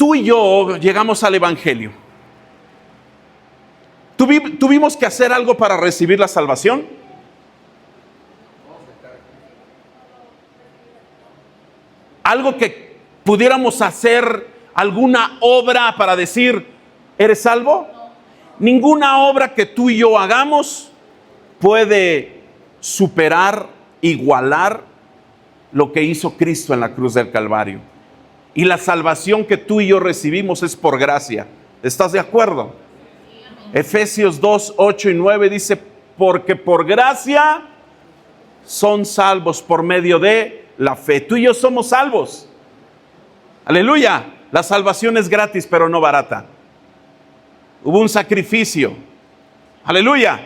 tú y yo llegamos al Evangelio. ¿Tuvimos que hacer algo para recibir la salvación? Algo que pudiéramos hacer, alguna obra para decir, ¿eres salvo? Ninguna obra que tú y yo hagamos puede superar, igualar lo que hizo Cristo en la cruz del Calvario. Y la salvación que tú y yo recibimos es por gracia. ¿Estás de acuerdo? Efesios 2, 8 y 9 dice, porque por gracia son salvos por medio de la fe. Tú y yo somos salvos. Aleluya. La salvación es gratis, pero no barata. Hubo un sacrificio. Aleluya.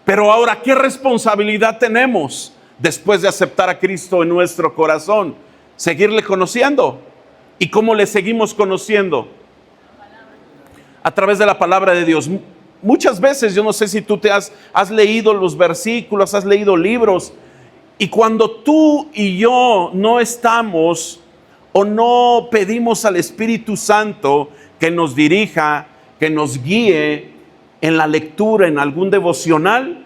Pero ahora, ¿qué responsabilidad tenemos después de aceptar a Cristo en nuestro corazón? Seguirle conociendo. ¿Y cómo le seguimos conociendo? A través de la palabra de Dios. Muchas veces, yo no sé si tú has leído los versículos, has leído libros, y cuando tú y yo no estamos o no pedimos al Espíritu Santo que nos dirija, que nos guíe en la lectura, en algún devocional,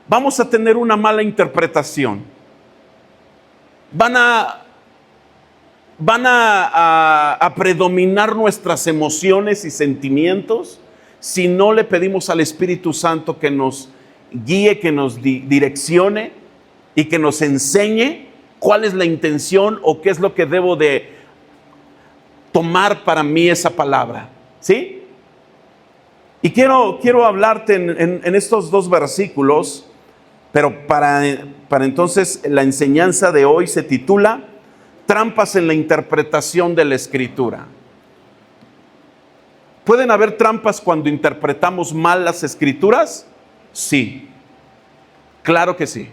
vamos a tener una mala interpretación. Van a predominar nuestras emociones y sentimientos si no le pedimos al Espíritu Santo que nos guíe, que nos direccione y que nos enseñe cuál es la intención o qué es lo que debo de tomar para mí esa palabra. ¿Sí? Y quiero hablarte en estos dos versículos, pero para entonces la enseñanza de hoy se titula Trampas en la interpretación de la Escritura. ¿Pueden haber trampas cuando interpretamos mal las Escrituras? Sí, claro que sí.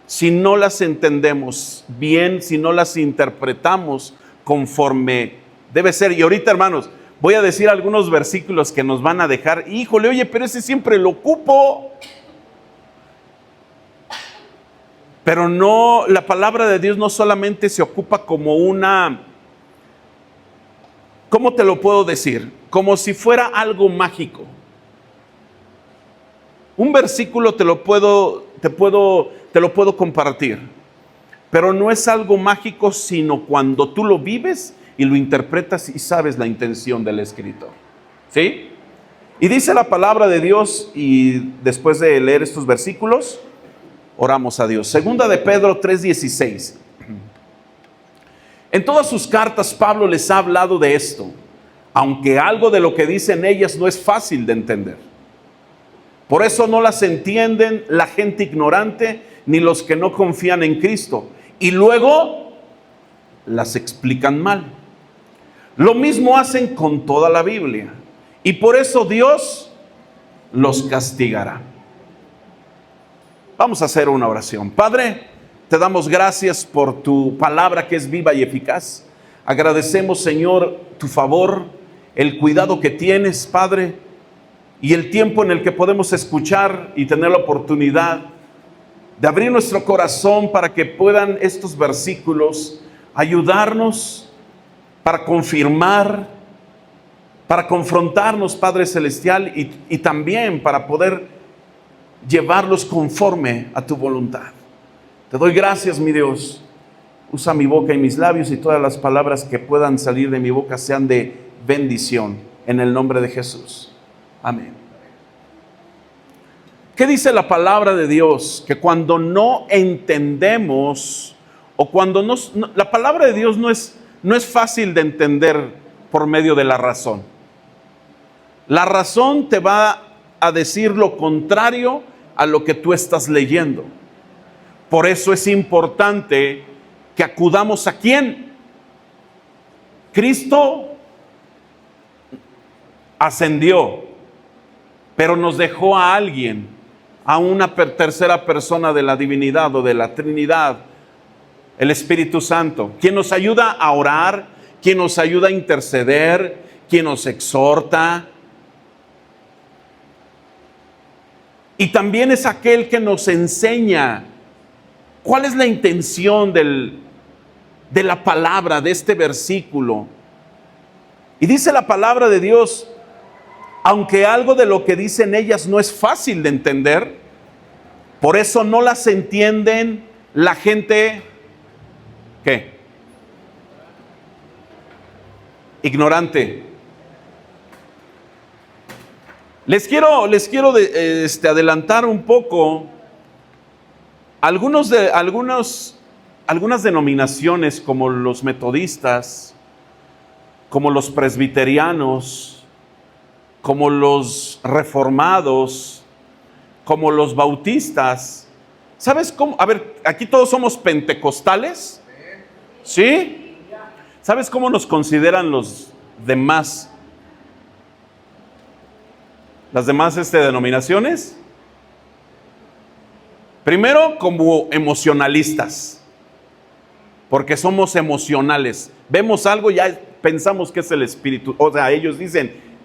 Si no las entendemos bien, si no las interpretamos conforme debe ser. Y ahorita, hermanos, voy a decir algunos versículos que nos van a dejar, híjole, oye, pero ese siempre lo ocupo. Pero no, la palabra de Dios no solamente se ocupa como una, ¿cómo te lo puedo decir? Como si fuera algo mágico. Un versículo te lo puedo compartir, pero no es algo mágico, sino cuando tú lo vives y lo interpretas y sabes la intención del escritor. ¿Sí? Y dice la palabra de Dios, y después de leer estos versículos, oramos a Dios. Segunda de Pedro 3:16. En todas sus cartas Pablo les ha hablado de esto, aunque algo de lo que dicen ellas no es fácil de entender. Por eso no las entienden la gente ignorante ni los que no confían en Cristo, y luego las explican mal. Lo mismo hacen con toda la Biblia, y por eso Dios los castigará. Vamos a hacer una oración. Padre, te damos gracias por tu palabra que es viva y eficaz. Agradecemos, Señor, tu favor, el cuidado que tienes, Padre, y el tiempo en el que podemos escuchar y tener la oportunidad de abrir nuestro corazón para que puedan estos versículos ayudarnos para confirmar, para confrontarnos, Padre Celestial, y también para poder llevarlos conforme a tu voluntad. Te doy gracias, mi Dios. Usa mi boca y mis labios, y todas las palabras que puedan salir de mi boca sean de bendición, en el nombre de Jesús. Amén. ¿Qué dice la palabra de Dios? Que cuando no entendemos, o cuando la palabra de Dios no es fácil de entender por medio de la razón. La razón te va a decir lo contrario a lo que tú estás leyendo. Por eso es importante que acudamos ¿a quién? Cristo ascendió, pero nos dejó a alguien, a una tercera persona de la divinidad o de la Trinidad, el Espíritu Santo, quien nos ayuda a orar, quien nos ayuda a interceder, quien nos exhorta. Y también es aquel que nos enseña cuál es la intención de la palabra, de este versículo. Y dice la palabra de Dios, aunque algo de lo que dicen ellas no es fácil de entender, por eso no las entienden la gente, ¿qué? Ignorante. Les quiero adelantar un poco algunas denominaciones, como los metodistas, como los presbiterianos, como los reformados, como los bautistas. ¿Sabes cómo? A ver, aquí todos somos pentecostales, ¿sí? ¿Sabes cómo nos consideran los demás? Las demás denominaciones. Primero, como emocionalistas, porque somos emocionales. Vemos algo y ya pensamos que es el Espíritu, o sea, ellos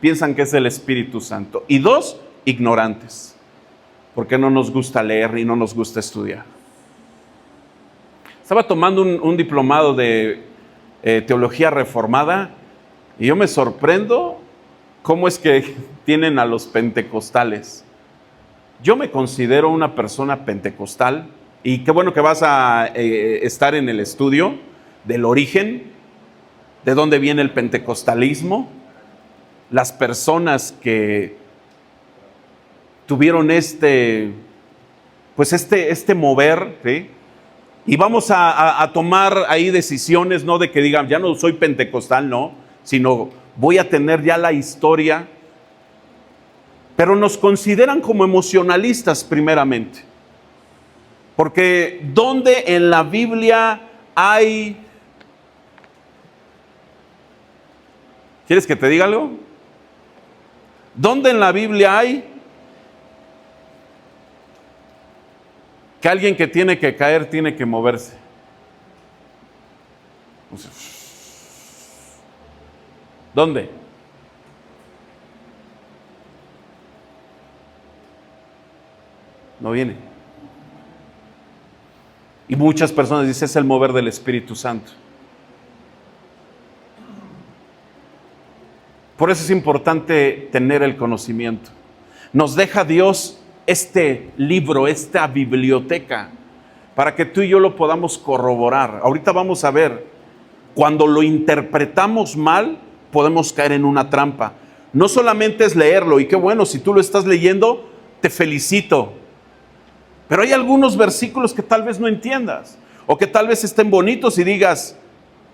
piensan que es el Espíritu Santo. Y dos, ignorantes, porque no nos gusta leer y no nos gusta estudiar. Estaba tomando un diplomado de teología reformada y yo me sorprendo cómo es que tienen a los pentecostales. Yo me considero una persona pentecostal y qué bueno que vas a estar en el estudio del origen, de dónde viene el pentecostalismo, las personas que tuvieron este mover, ¿sí? Y vamos a tomar ahí decisiones, no de que digan, ya no soy pentecostal, no, sino voy a tener ya la historia. Pero nos consideran como emocionalistas primeramente. Porque ¿dónde en la Biblia hay... ¿Quieres que te diga algo? ¿Dónde en la Biblia hay que alguien que tiene que caer tiene que moverse? ¿Dónde? No viene. Y muchas personas dicen, es el mover del Espíritu Santo. Por eso es importante tener el conocimiento. Nos deja Dios este libro, esta biblioteca, para que tú y yo lo podamos corroborar. Ahorita vamos a ver, cuando lo interpretamos mal, podemos caer en una trampa. No solamente es leerlo, y qué bueno, si tú lo estás leyendo, te felicito. Pero hay algunos versículos que tal vez no entiendas, o que tal vez estén bonitos y digas,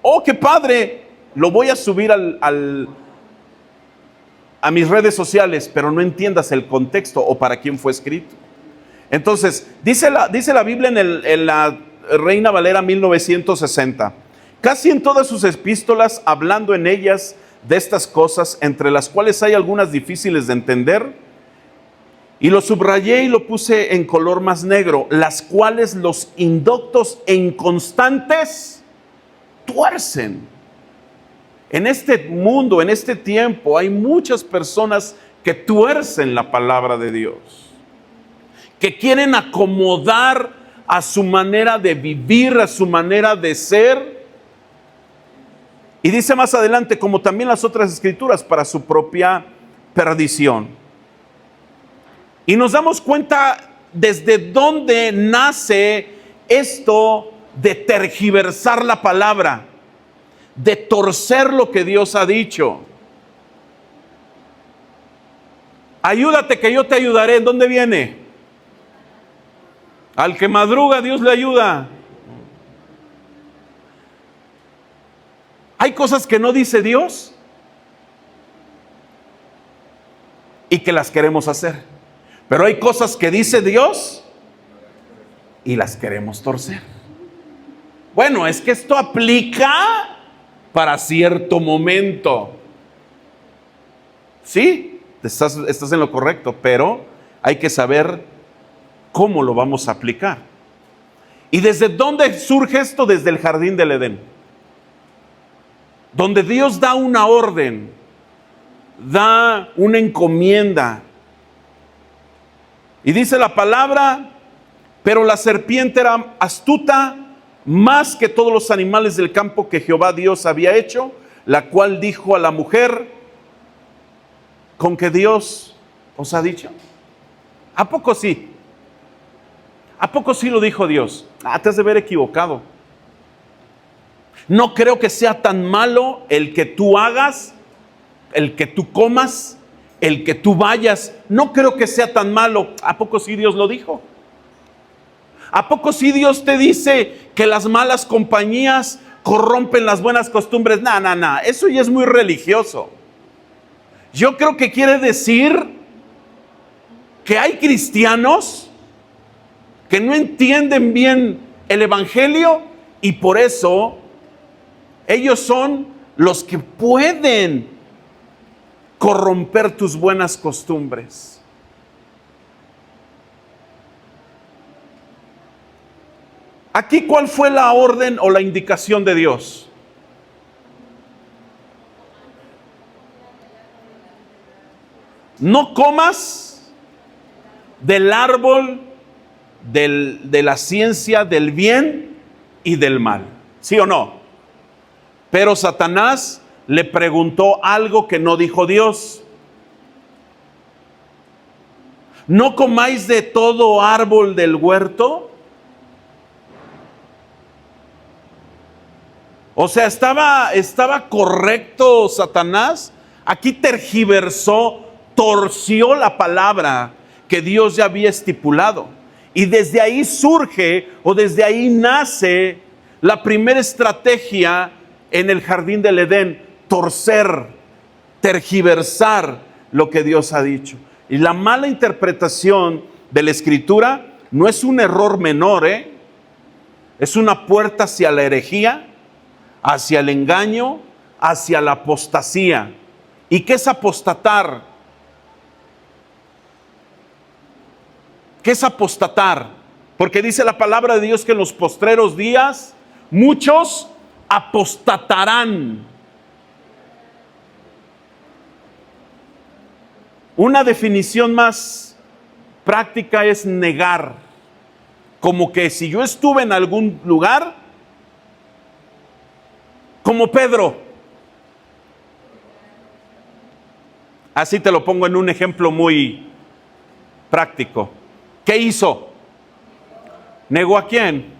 oh, qué padre, lo voy a subir a mis redes sociales, pero no entiendas el contexto o para quién fue escrito. Entonces, dice la Biblia en la Reina Valera 1960, casi en todas sus epístolas, hablando en ellas de estas cosas, entre las cuales hay algunas difíciles de entender, y lo subrayé y lo puse en color más negro, las cuales los indoctos e inconstantes tuercen. En este mundo, en este tiempo, hay muchas personas que tuercen la palabra de Dios, que quieren acomodar a su manera de vivir, a su manera de ser. Y dice más adelante, como también las otras escrituras, para su propia perdición. Y nos damos cuenta desde dónde nace esto de tergiversar la palabra, de torcer lo que Dios ha dicho. Ayúdate que yo te ayudaré. ¿En dónde viene? Al que madruga, Dios le ayuda. Hay cosas que no dice Dios y que las queremos hacer. Pero hay cosas que dice Dios y las queremos torcer. Bueno, es que esto aplica para cierto momento. Sí, estás en lo correcto, pero hay que saber cómo lo vamos a aplicar. ¿Y desde dónde surge esto? Desde el jardín del Edén, donde Dios da una orden, da una encomienda. Y dice la palabra, pero la serpiente era astuta más que todos los animales del campo que Jehová Dios había hecho, la cual dijo a la mujer, ¿con que Dios os ha dicho? ¿A poco sí? ¿A poco sí lo dijo Dios? Te has de ver equivocado. No creo que sea tan malo el que tú hagas, el que tú comas, el que tú vayas. No creo que sea tan malo. ¿A poco sí Dios lo dijo? ¿A poco sí Dios te dice que las malas compañías corrompen las buenas costumbres? No, eso ya es muy religioso. Yo creo que quiere decir que hay cristianos que no entienden bien el evangelio y por eso ellos son los que pueden corromper tus buenas costumbres. Aquí, ¿cuál fue la orden o la indicación de Dios? No comas del árbol de la ciencia del bien y del mal. ¿Sí o no? Pero Satanás le preguntó algo que no dijo Dios. ¿No comáis de todo árbol del huerto? O sea, estaba correcto Satanás. Aquí tergiversó, torció la palabra que Dios ya había estipulado. Y desde ahí surge, o desde ahí nace la primera estrategia en el jardín del Edén: torcer, tergiversar lo que Dios ha dicho. Y la mala interpretación de la Escritura no es un error menor, es una puerta hacia la herejía, hacia el engaño, hacia la apostasía. ¿Y qué es apostatar? ¿Qué es apostatar? Porque dice la palabra de Dios que en los postreros días muchos apostatarán. Una definición más práctica es negar. Como que si yo estuve en algún lugar, como Pedro. Así te lo pongo en un ejemplo muy práctico. ¿Qué hizo? ¿Negó a quién?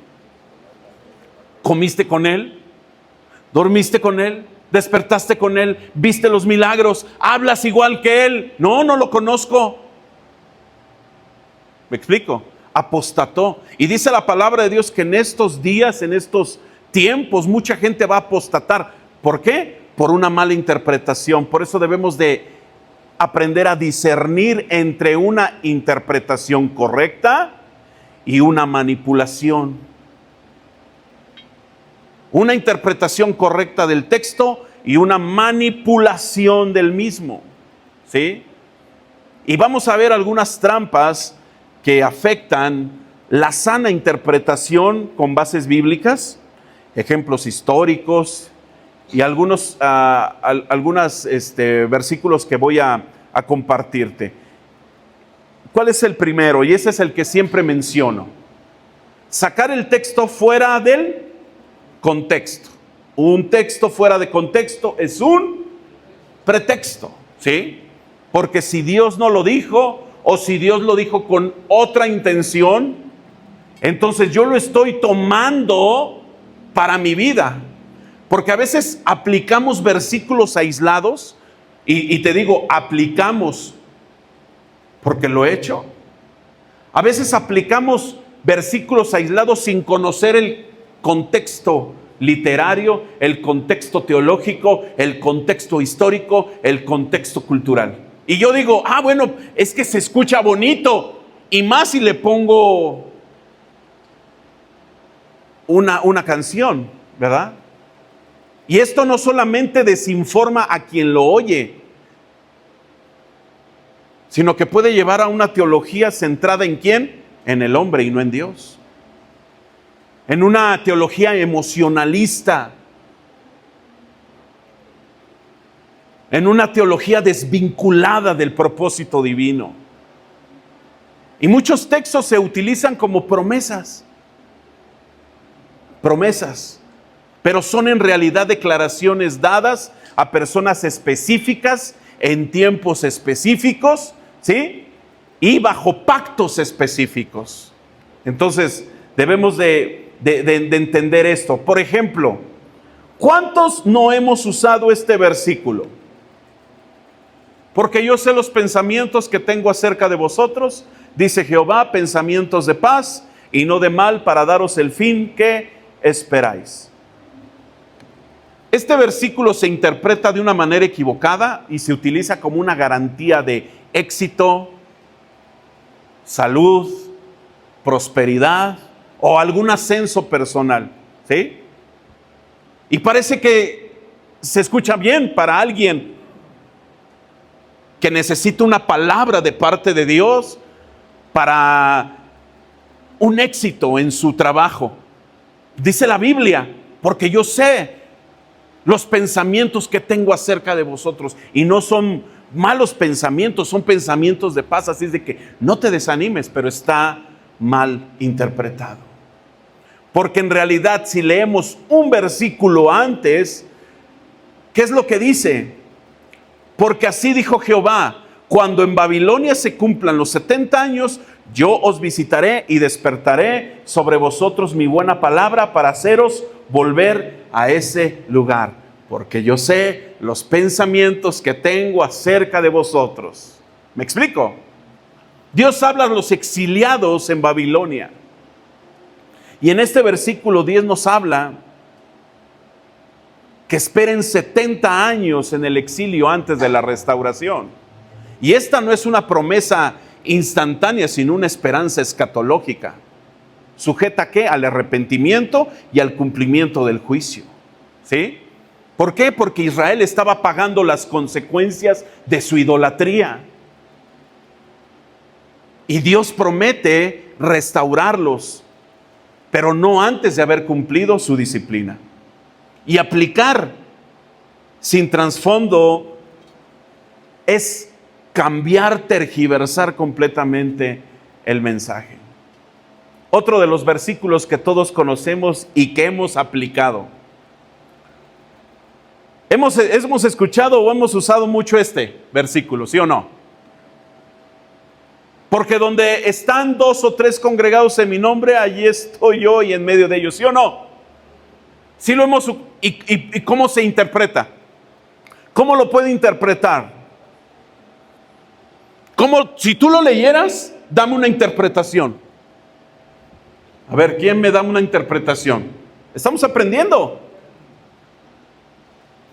¿Comiste con él? ¿Dormiste con él? ¿Despertaste con él? ¿Viste los milagros? ¿Hablas igual que él? No lo conozco. ¿Me explico? Apostató. Y dice la palabra de Dios que en estos días, en estos tiempos, mucha gente va a apostatar. ¿Por qué? Por una mala interpretación. Por eso debemos de aprender a discernir entre una interpretación correcta y una manipulación. Una interpretación correcta del texto y una manipulación del mismo. ¿Sí? Y vamos a ver algunas trampas que afectan la sana interpretación con bases bíblicas, ejemplos históricos y algunos versículos que voy a compartirte. ¿Cuál es el primero? Y ese es el que siempre menciono. Sacar el texto fuera del contexto. Un texto fuera de contexto es un pretexto, ¿sí? Porque si Dios no lo dijo, o si Dios lo dijo con otra intención, entonces yo lo estoy tomando para mi vida. Porque a veces aplicamos versículos aislados, y te digo, aplicamos porque lo he hecho. A veces aplicamos versículos aislados sin conocer el contexto literario, el contexto teológico, el contexto histórico, el contexto cultural. Y yo digo, bueno, es que se escucha bonito, y más si le pongo una canción, ¿verdad? Y esto no solamente desinforma a quien lo oye, sino que puede llevar a una teología centrada ¿en quién? En el hombre y no en Dios. En una teología emocionalista, en una teología desvinculada del propósito divino. Y muchos textos se utilizan como promesas promesas, pero son en realidad declaraciones dadas a personas específicas, en tiempos específicos, ¿sí? Y bajo pactos específicos. Entonces, debemos de entender esto. Por ejemplo, ¿cuántos no hemos usado este versículo? Porque yo sé los pensamientos que tengo acerca de vosotros, dice Jehová, pensamientos de paz y no de mal, para daros el fin que esperáis. Este versículo se interpreta de una manera equivocada y se utiliza como una garantía de éxito, salud, prosperidad o algún ascenso personal, ¿sí? Y parece que se escucha bien para alguien que necesita una palabra de parte de Dios para un éxito en su trabajo. Dice la Biblia, porque yo sé los pensamientos que tengo acerca de vosotros, y no son malos pensamientos, son pensamientos de paz. Así es de que no te desanimes, pero está mal interpretado. Porque en realidad, si leemos un versículo antes, ¿qué es lo que dice? Porque así dijo Jehová, cuando en Babilonia se cumplan los 70 años, yo os visitaré y despertaré sobre vosotros mi buena palabra para haceros volver a ese lugar, porque yo sé los pensamientos que tengo acerca de vosotros. ¿Me explico? Dios habla a los exiliados en Babilonia. Y en este versículo 10 nos habla que esperen 70 años en el exilio antes de la restauración. Y esta no es una promesa instantánea, sino una esperanza escatológica. ¿Sujeta a qué? Al arrepentimiento y al cumplimiento del juicio. ¿Sí? ¿Por qué? Porque Israel estaba pagando las consecuencias de su idolatría. Y Dios promete restaurarlos, pero no antes de haber cumplido su disciplina. Y aplicar sin trasfondo es cambiar, tergiversar completamente el mensaje. Otro de los versículos que todos conocemos y que hemos aplicado. Hemos escuchado o hemos usado mucho este versículo, ¿sí o no? Porque donde están 2 o 3 congregados en mi nombre, allí estoy yo y en medio de ellos, ¿sí o no? Sí lo hemos. ¿Y cómo se interpreta? ¿Cómo lo puede interpretar? ¿Cómo? Si tú lo leyeras, dame una interpretación. A ver, ¿quién me da una interpretación? Estamos aprendiendo.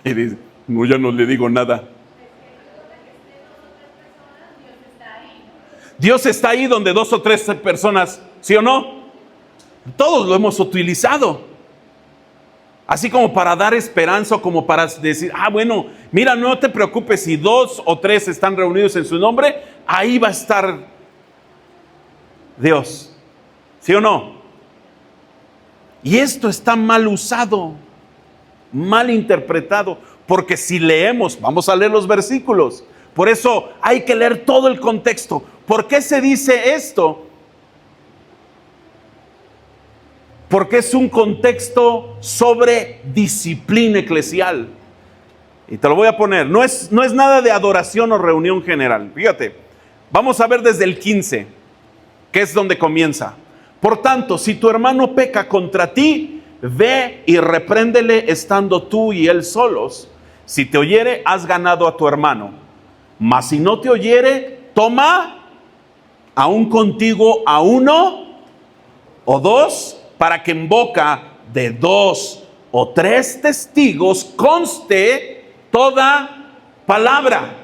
Y dice, no, ya no le digo nada. Dios está ahí donde 2 o 3 personas, ¿sí o no? Todos lo hemos utilizado. Así como para dar esperanza, o como para decir, bueno, mira, no te preocupes, si 2 o 3 están reunidos en su nombre, ahí va a estar Dios. ¿Sí o no? Y esto está mal usado, mal interpretado, porque si leemos, vamos a leer los versículos. Por eso hay que leer todo el contexto. ¿Por qué se dice esto? Porque es un contexto sobre disciplina eclesial. Y te lo voy a poner. No es nada de adoración o reunión general. Fíjate, vamos a ver desde el 15, que es donde comienza. Por tanto, si tu hermano peca contra ti, ve y repréndele estando tú y él solos. Si te oyere, has ganado a tu hermano. Mas si no te oyere, toma aún contigo a 1 o 2, para que en boca de 2 o 3 testigos conste toda palabra.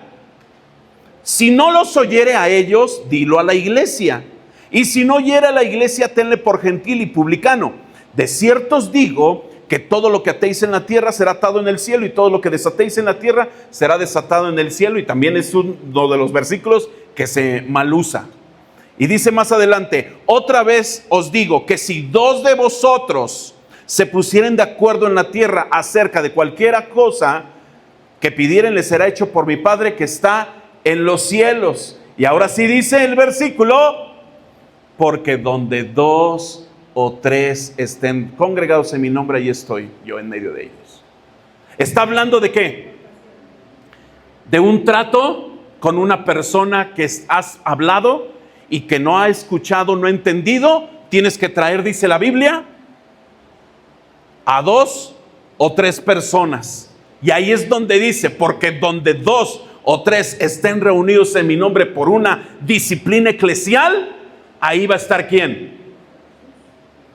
Si no los oyere a ellos, dilo a la iglesia. Y si no oyere a la iglesia, tenle por gentil y publicano. De cierto os digo que todo lo que atéis en la tierra será atado en el cielo, y todo lo que desatéis en la tierra será desatado en el cielo. Y también es uno de los versículos que se mal usa. Y dice más adelante, otra vez os digo que si 2 de vosotros se pusieren de acuerdo en la tierra acerca de cualquiera cosa que pidieren, les será hecho por mi Padre que está en los cielos. Y ahora sí dice el versículo, porque donde 2 o tres estén congregados en mi nombre, ahí estoy yo en medio de ellos. ¿Está hablando de qué? De un trato con una persona que has hablado y que no ha escuchado, no ha entendido. Tienes que traer, dice la Biblia, a 2 o 3 personas. Y ahí es donde dice, porque donde 2 o 3 estén reunidos en mi nombre por una disciplina eclesial, ahí va a estar ¿quién?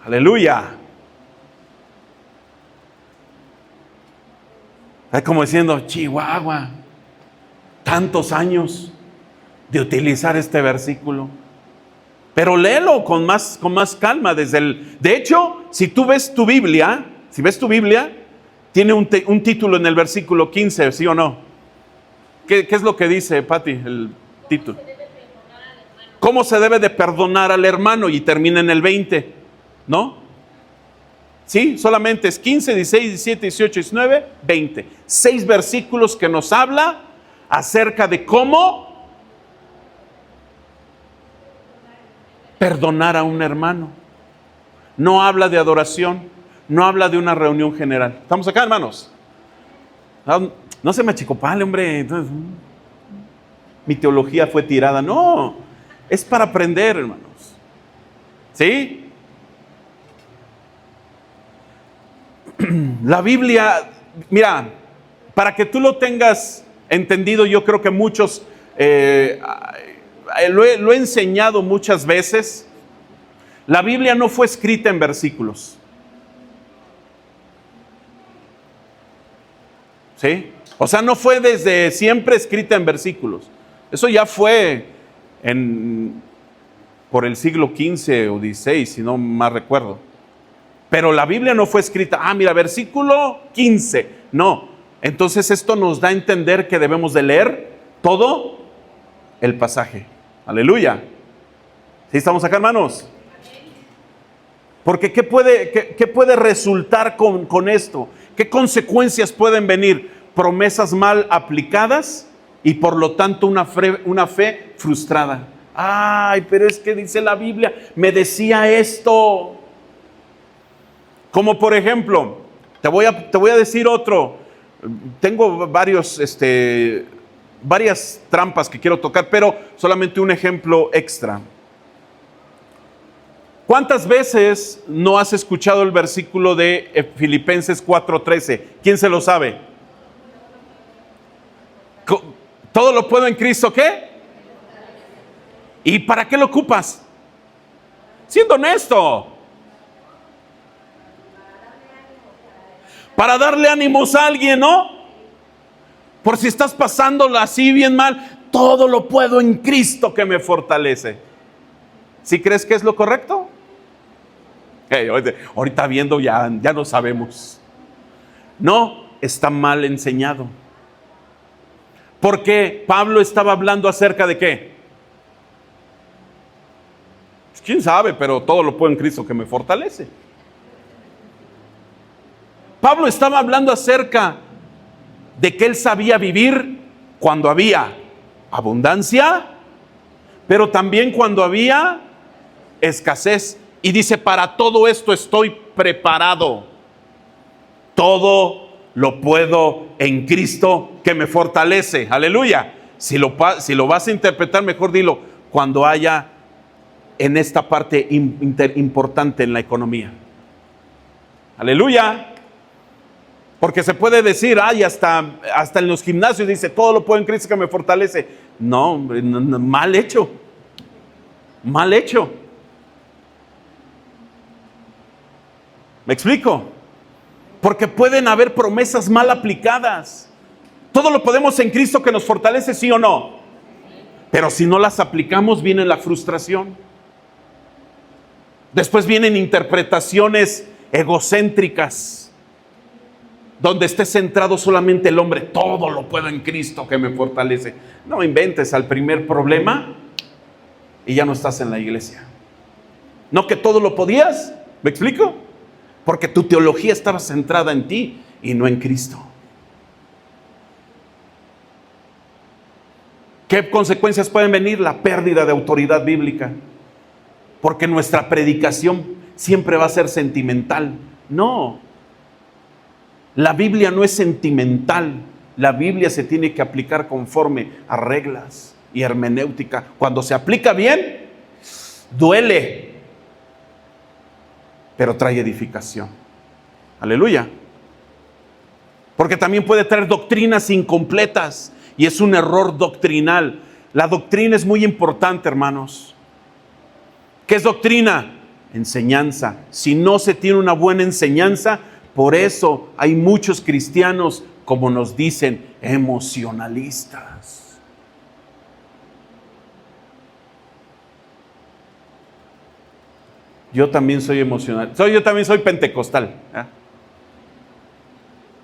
Aleluya. Es como diciendo, Chihuahua, tantos años de utilizar este versículo. Pero léelo con más calma. De hecho, si tú ves tu Biblia, tiene un título en el versículo 15, ¿sí o no? ¿Qué es lo que dice, Pati, el título? ¿Cómo se debe de perdonar al hermano? Y termina en el 20, ¿no? Sí, solamente es 15, 16, 17, 18, 19, 20. 6 versículos que nos habla acerca de cómo perdonar a un hermano. No habla de adoración, no habla de una reunión general. ¿Estamos acá, hermanos? No se me achicopale, hombre. Entonces, mi teología fue tirada. No, es para aprender, hermanos. ¿Sí? La Biblia, mira, para que tú lo tengas entendido, yo creo que muchos, lo he enseñado muchas veces. La Biblia no fue escrita en versículos. ¿Sí? O sea, no fue desde siempre escrita en versículos. Eso ya fue por el siglo XV o XVI, si no mal recuerdo. Pero la Biblia no fue escrita, mira, versículo 15. No. Entonces esto nos da a entender que debemos de leer todo el pasaje. Aleluya. ¿Sí estamos acá, hermanos? Porque ¿qué puede resultar con esto? ¿Qué consecuencias pueden venir? Promesas mal aplicadas y por lo tanto una fe frustrada. Ay, pero es que dice la Biblia, me decía esto. Como por ejemplo, te voy a decir otro. Tengo varias trampas que quiero tocar, pero solamente un ejemplo extra. ¿Cuántas veces no has escuchado el versículo de Filipenses 4:13? ¿Quién se lo sabe? Todo lo puedo en Cristo, ¿qué? ¿Y para qué lo ocupas? Siendo honesto. Para darle ánimos a alguien, ¿no? Por si estás pasándola así bien mal, todo lo puedo en Cristo que me fortalece. ¿Sí crees que es lo correcto? Ahorita viendo ya no sabemos. No, está mal enseñado. Porque Pablo estaba hablando acerca de ¿qué? Pues quién sabe, pero todo lo puedo en Cristo que me fortalece. Pablo estaba hablando acerca de que él sabía vivir cuando había abundancia, pero también cuando había escasez. Y dice, para todo esto estoy preparado. Todo lo puedo en Cristo que me fortalece. Aleluya. Si lo vas a interpretar, mejor dilo, cuando haya en esta parte importante en la economía. Aleluya. Porque se puede decir, hasta en los gimnasios dice, todo lo puedo en Cristo que me fortalece. No, hombre, no, mal hecho. Mal hecho. ¿Me explico? Porque pueden haber promesas mal aplicadas. Todo lo podemos en Cristo que nos fortalece, ¿sí o no? Pero si no las aplicamos, viene la frustración. Después vienen interpretaciones egocéntricas, donde esté centrado solamente el hombre. Todo lo puedo en Cristo que me fortalece. No inventes al primer problema y ya no estás en la iglesia. No que todo lo podías, ¿me explico? Porque tu teología estaba centrada en ti y no en Cristo. ¿Qué consecuencias pueden venir? La pérdida de autoridad bíblica. Porque nuestra predicación siempre va a ser sentimental. No, la Biblia no es sentimental. La Biblia se tiene que aplicar conforme a reglas y hermenéutica. Cuando se aplica bien, duele, pero trae edificación. Aleluya. Porque también puede traer doctrinas incompletas y es un error doctrinal. La doctrina es muy importante, hermanos. ¿Qué es doctrina? Enseñanza. Si no se tiene una buena enseñanza, por eso hay muchos cristianos, como nos dicen, emocionalistas. Yo también soy emocional. Yo también soy pentecostal.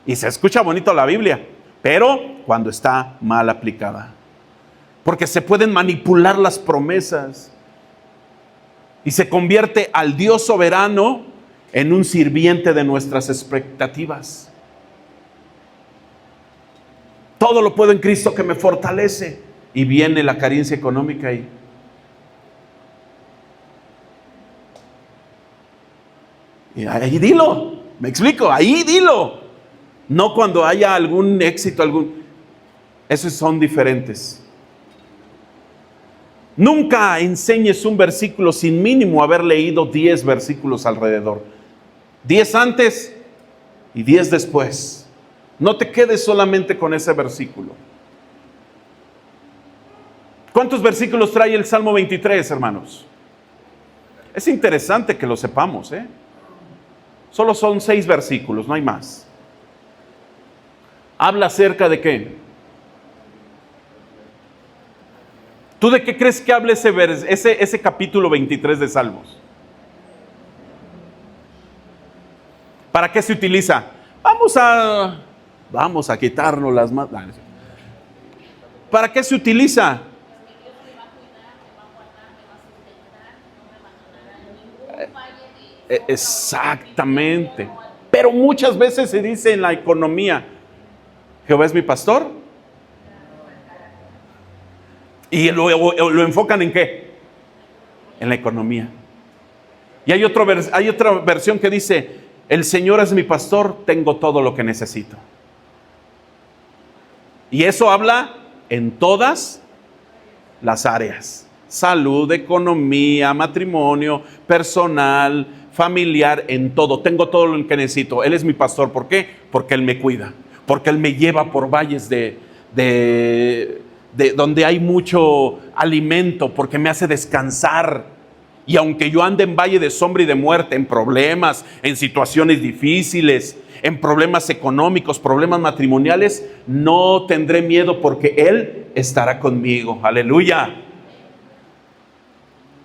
Y se escucha bonito la Biblia, pero cuando está mal aplicada. Porque se pueden manipular las promesas. Y se convierte al Dios soberano en un sirviente de nuestras expectativas. Todo lo puedo en Cristo que me fortalece. Y viene la carencia económica y ahí dilo, me explico, ahí dilo. No cuando haya algún éxito, esos son diferentes. Nunca enseñes un versículo sin mínimo haber leído 10 versículos alrededor. 10 antes y 10 después. No te quedes solamente con ese versículo. ¿Cuántos versículos trae el Salmo 23, hermanos? Es interesante que lo sepamos, ¿eh? Solo son 6 versículos, no hay más. ¿Habla acerca de qué? ¿Tú de qué crees que habla ese capítulo 23 de Salmos? ¿Para qué se utiliza? Vamos a quitarnos las manos. ¿Para qué se utiliza? Exactamente. Pero muchas veces se dice en la economía, Jehová es mi pastor. ¿Y lo enfocan en qué? En la economía. Y hay otra versión que dice, el Señor es mi pastor, tengo todo lo que necesito. Y eso habla en todas las áreas. Salud, economía, matrimonio, personal, familiar, en todo. Tengo todo lo que necesito. Él es mi pastor. ¿Por qué? Porque Él me cuida. Porque Él me lleva por valles de donde hay mucho alimento, porque me hace descansar. Y aunque yo ande en valle de sombra y de muerte, en problemas, en situaciones difíciles, en problemas económicos, problemas matrimoniales, no tendré miedo porque Él estará conmigo. Aleluya.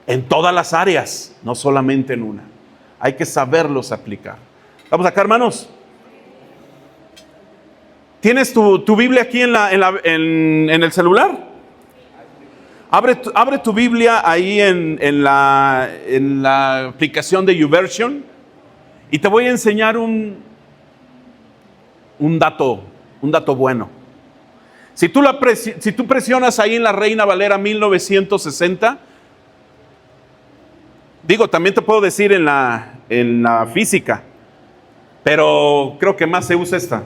En todas las áreas, no solamente en una. Hay que saberlos aplicar. ¿Vamos acá, hermanos? ¿Tienes tu Biblia aquí en el celular? Abre tu Biblia ahí en la aplicación de YouVersion y te voy a enseñar un dato bueno. Si tú presionas ahí en la Reina Valera 1960, también te puedo decir en la física, pero creo que más se usa esta.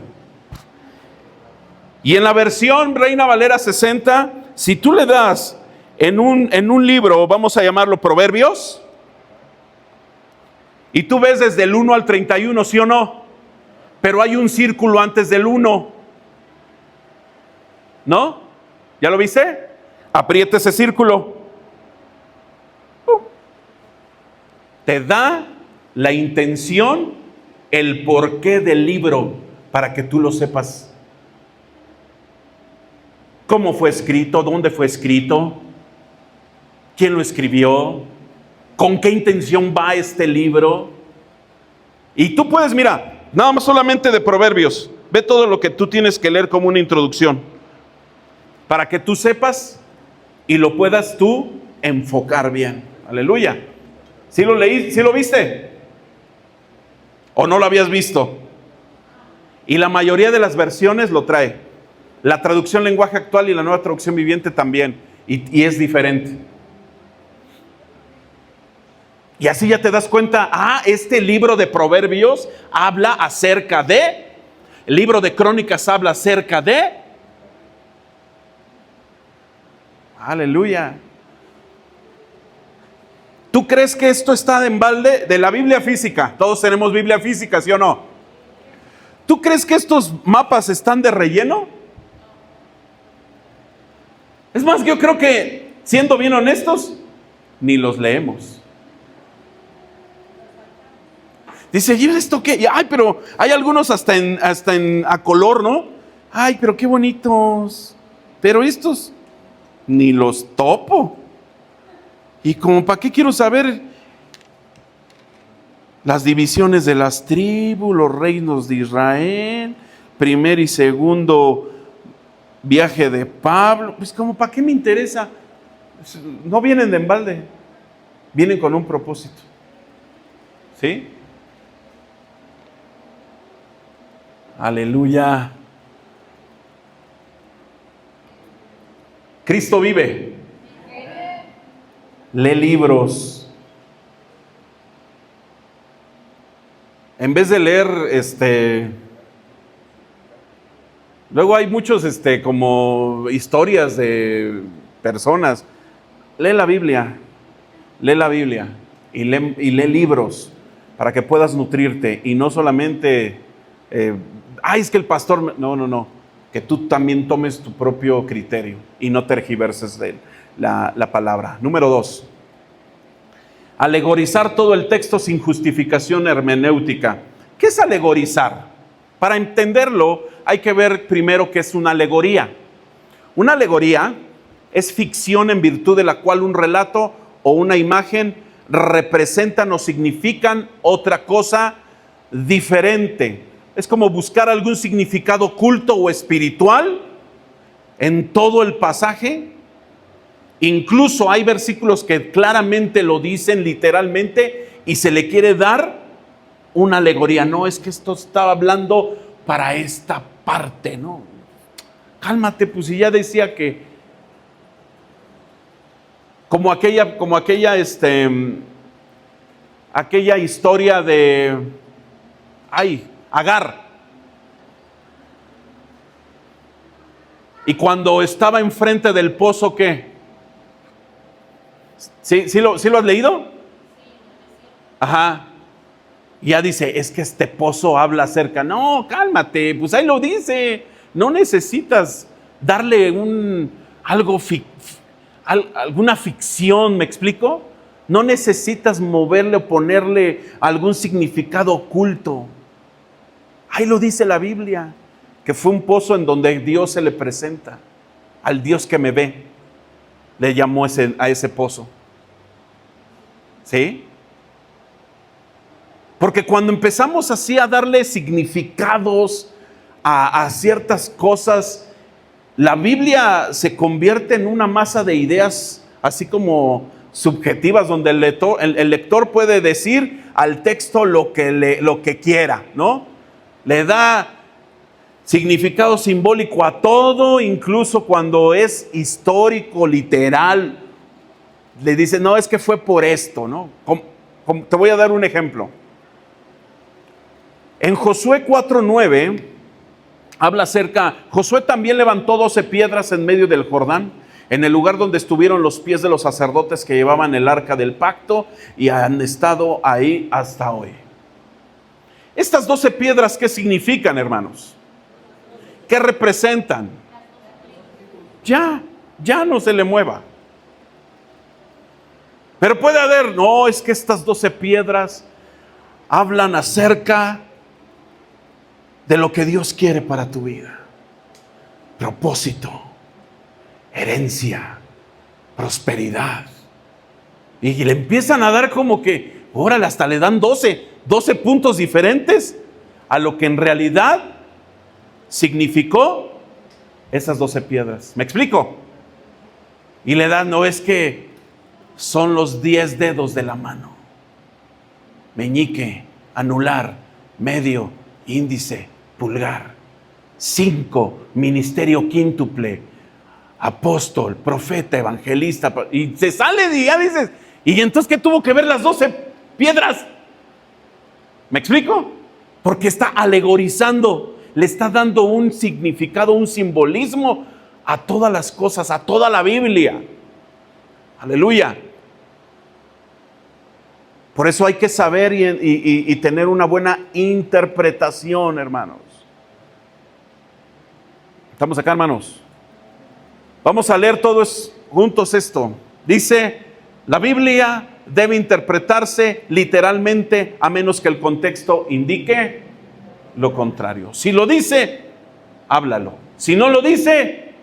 Y en la versión Reina Valera 60, si tú le das en un libro, vamos a llamarlo Proverbios, y tú ves desde el 1 al 31, ¿sí o no? Pero hay un círculo antes del 1, ¿no? ¿Ya lo viste? Aprieta ese círculo. Te da la intención, el porqué del libro, para que tú lo sepas. ¿Cómo fue escrito? ¿Dónde fue escrito? ¿Quién lo escribió? ¿Con qué intención va este libro? Y tú puedes, mira, nada más solamente de Proverbios, ve todo lo que tú tienes que leer como una introducción, para que tú sepas y lo puedas tú enfocar bien. Aleluya. ¿Sí lo leí? ¿Sí lo viste? ¿O no lo habías visto? Y la mayoría de las versiones lo trae. La traducción lenguaje actual y la nueva traducción viviente también. Y es diferente. Y así ya te das cuenta, este libro de Proverbios habla acerca de, el libro de Crónicas habla acerca de, aleluya. ¿Tú crees que esto está en balde de la Biblia física? Todos tenemos Biblia física, ¿sí o no? ¿Tú crees que estos mapas están de relleno? Es más, yo creo que, siendo bien honestos, ni los leemos. Dice, ¿y esto qué? Ay, pero hay algunos hasta en a color, ¿no? Ay, pero qué bonitos. Pero estos ni los topo. Y como, ¿para qué quiero saber las divisiones de las tribus, los reinos de Israel, primer y segundo viaje de Pablo? Pues como, ¿para qué me interesa? No vienen de embalde, vienen con un propósito. ¿Sí? Aleluya. Cristo vive. Lee libros. En vez de leer, luego hay muchos, como historias de personas. Lee la Biblia y lee libros para que puedas nutrirte y no solamente, es que el pastor, no, que tú también tomes tu propio criterio y no tergiverses de la palabra. Número 2, alegorizar todo el texto sin justificación hermenéutica. ¿Qué es alegorizar? Para entenderlo hay que ver primero qué es una alegoría. Una alegoría es ficción en virtud de la cual un relato o una imagen representan o significan otra cosa diferente. Es como buscar algún significado oculto o espiritual en todo el pasaje. Incluso hay versículos que claramente lo dicen literalmente y se le quiere dar una alegoría. No, es que esto estaba hablando para esta parte, ¿no? Cálmate, pues si ya decía que como aquella historia de Agar. Y cuando estaba enfrente del pozo, ¿qué? ¿Sí lo has leído? Ajá. Y ya dice, es que este pozo habla acerca. No, cálmate, pues ahí lo dice. No necesitas darle alguna ficción, ¿me explico? No necesitas moverle o ponerle algún significado oculto. Ahí lo dice la Biblia, que fue un pozo en donde Dios se le presenta. Al Dios que me ve, le llamó a ese pozo. ¿Sí? Porque cuando empezamos así a darle significados a ciertas cosas, la Biblia se convierte en una masa de ideas así como subjetivas, donde el lector puede decir al texto lo que quiera, ¿no? Le da significado simbólico a todo, incluso cuando es histórico, literal. Le dice, no, es que fue por esto, ¿no? Te voy a dar un ejemplo. En Josué 4:9 habla acerca, Josué también levantó 12 piedras en medio del Jordán, en el lugar donde estuvieron los pies de los sacerdotes que llevaban el arca del pacto y han estado ahí hasta hoy. Estas 12 piedras, ¿qué significan, hermanos? ¿Qué representan? Ya no se le mueva. Pero puede haber, no, es que estas 12 piedras hablan acerca de lo que Dios quiere para tu vida. Propósito, herencia, prosperidad. Y le empiezan a dar como que, órale, hasta le dan 12 puntos diferentes a lo que en realidad significó esas 12 piedras. ¿Me explico? Y le dan, no, es que son los 10 dedos de la mano. Meñique, anular, medio, índice, pulgar. 5, ministerio quíntuple, apóstol, profeta, evangelista. Y se sale y ya dices, ¿y entonces qué tuvo que ver las 12 piedras. ¿Me explico? Porque está alegorizando, le está dando un significado, un simbolismo a todas las cosas, a toda la Biblia. Aleluya. Por eso hay que saber y tener una buena interpretación, hermanos. ¿Estamos acá, hermanos? Vamos a leer todos juntos esto. Dice, la Biblia debe interpretarse literalmente a menos que el contexto indique lo contrario. Si lo dice, háblalo. Si no lo dice,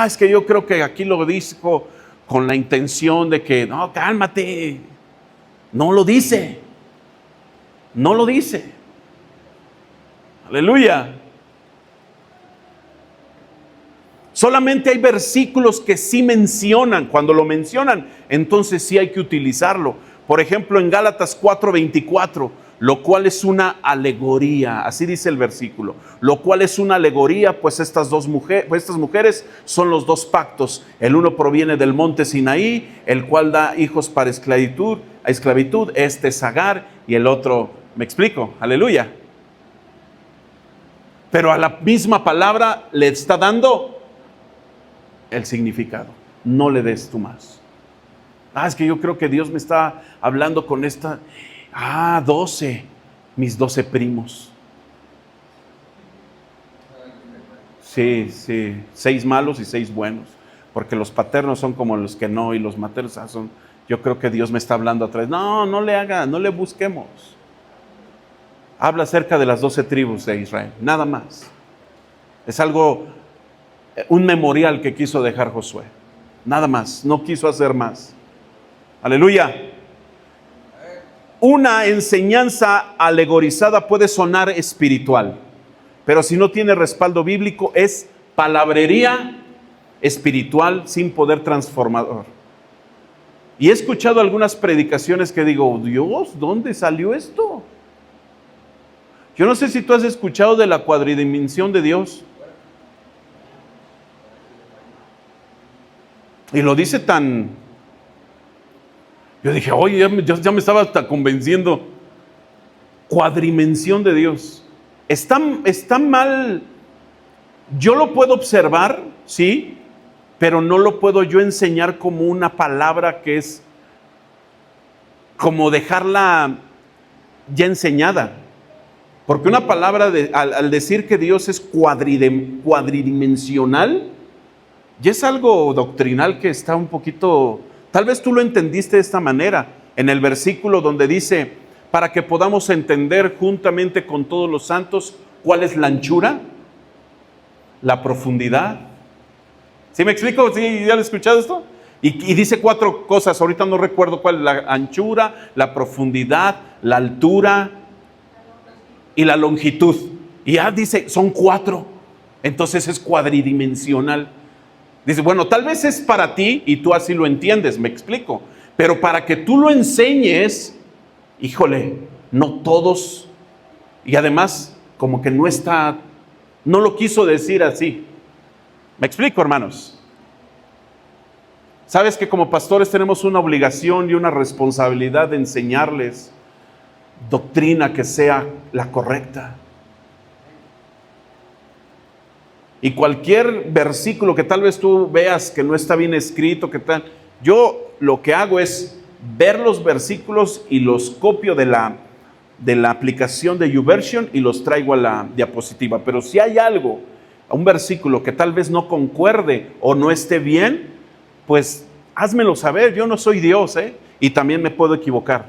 es que yo creo que aquí lo dijo con la intención de que, no, cálmate. No lo dice. No lo dice. Aleluya. Solamente hay versículos que sí mencionan. Cuando lo mencionan, entonces sí hay que utilizarlo. Por ejemplo, en Gálatas 4:24, lo cual es una alegoría. Así dice el versículo. Lo cual es una alegoría, pues estas mujeres son los dos pactos. El uno proviene del monte Sinaí, el cual da hijos para esclavitud. Este es Agar y el otro, ¿me explico? Aleluya. Pero a la misma palabra le está dando el significado. No le des tú más. Es que yo creo que Dios me está hablando con esta. 12, mis 12 primos. Sí, 6 malos y 6 buenos. Porque los paternos son como los que no, y los maternos son. Yo creo que Dios me está hablando atrás. No le haga, no le busquemos. Habla acerca de las 12 tribus de Israel, nada más. Es algo, un memorial que quiso dejar Josué. Nada más, no quiso hacer más. Aleluya. Una enseñanza alegorizada puede sonar espiritual, pero si no tiene respaldo bíblico es palabrería espiritual sin poder transformador. Y he escuchado algunas predicaciones que digo, Dios, ¿dónde salió esto? Yo no sé si tú has escuchado de la cuadridimensión de Dios. Y lo dice tan... Yo dije, oye, ya me estaba hasta convenciendo. Cuadrimensión de Dios. Está mal. Yo lo puedo observar, sí, pero no lo puedo yo enseñar como una palabra que es como dejarla ya enseñada. Porque una palabra, al decir que Dios es cuadridimensional, ya es algo doctrinal que está un poquito... Tal vez tú lo entendiste de esta manera, en el versículo donde dice, para que podamos entender juntamente con todos los santos cuál es la anchura, la profundidad. ¿Sí me explico? ¿Sí ya lo he escuchado esto? Y dice 4 cosas, ahorita no recuerdo cuál, la anchura, la profundidad, la altura y la longitud. Y ya dice, son 4, entonces es cuadridimensional. Dice, bueno, tal vez es para ti y tú así lo entiendes, me explico. Pero para que tú lo enseñes, híjole, no todos, y además como que no lo quiso decir así. ¿Me explico, hermanos? Sabes que como pastores tenemos una obligación y una responsabilidad de enseñarles doctrina que sea la correcta. Y cualquier versículo que tal vez tú veas que no está bien escrito, yo lo que hago es ver los versículos y los copio de la aplicación de YouVersion y los traigo a la diapositiva. Pero si hay algo, un versículo que tal vez no concuerde o no esté bien, pues házmelo saber. Yo no soy Dios, y también me puedo equivocar.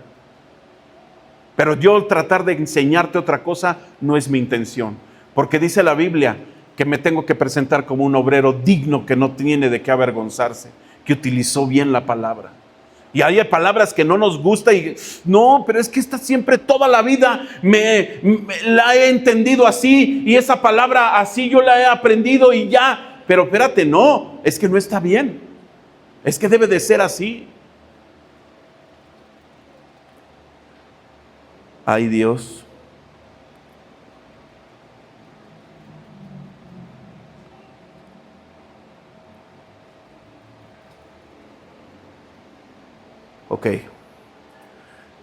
Pero yo tratar de enseñarte otra cosa no es mi intención. Porque dice la Biblia que me tengo que presentar como un obrero digno que no tiene de qué avergonzarse, que utilizó bien la palabra. Y hay palabras que no nos gusta y no, pero es que esta siempre toda la vida la he entendido así y esa palabra así yo la he aprendido y ya. Pero espérate, no, es que no está bien. Es que debe de ser así. Ay, Dios. Ok.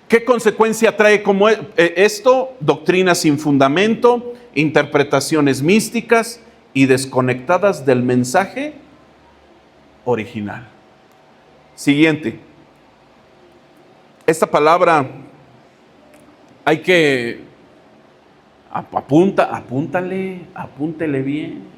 ¿Qué consecuencia trae como esto? Doctrinas sin fundamento, interpretaciones místicas y desconectadas del mensaje original. Siguiente. Esta palabra hay que apúntale bien.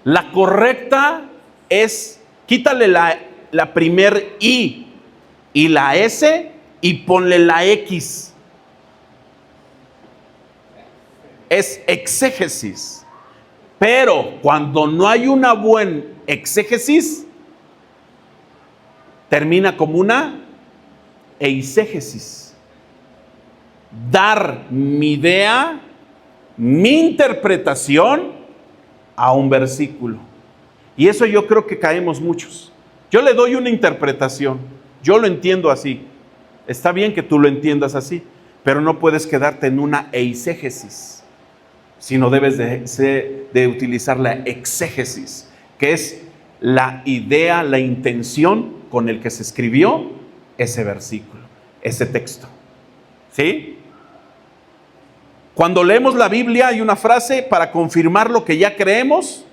La correcta es, quítale la primer I y la S y ponle la X. Es exégesis. Pero cuando no hay una buena exégesis, termina como una eisegesis. Dar mi idea, mi interpretación a un versículo. Y eso yo creo que caemos muchos. Yo le doy una interpretación, yo lo entiendo así. Está bien que tú lo entiendas así, pero no puedes quedarte en una eisegesis, sino debes de utilizar la exégesis, que es la idea, la intención con el que se escribió ese versículo, ese texto. ¿Sí? Cuando leemos la Biblia hay una frase para confirmar lo que ya creemos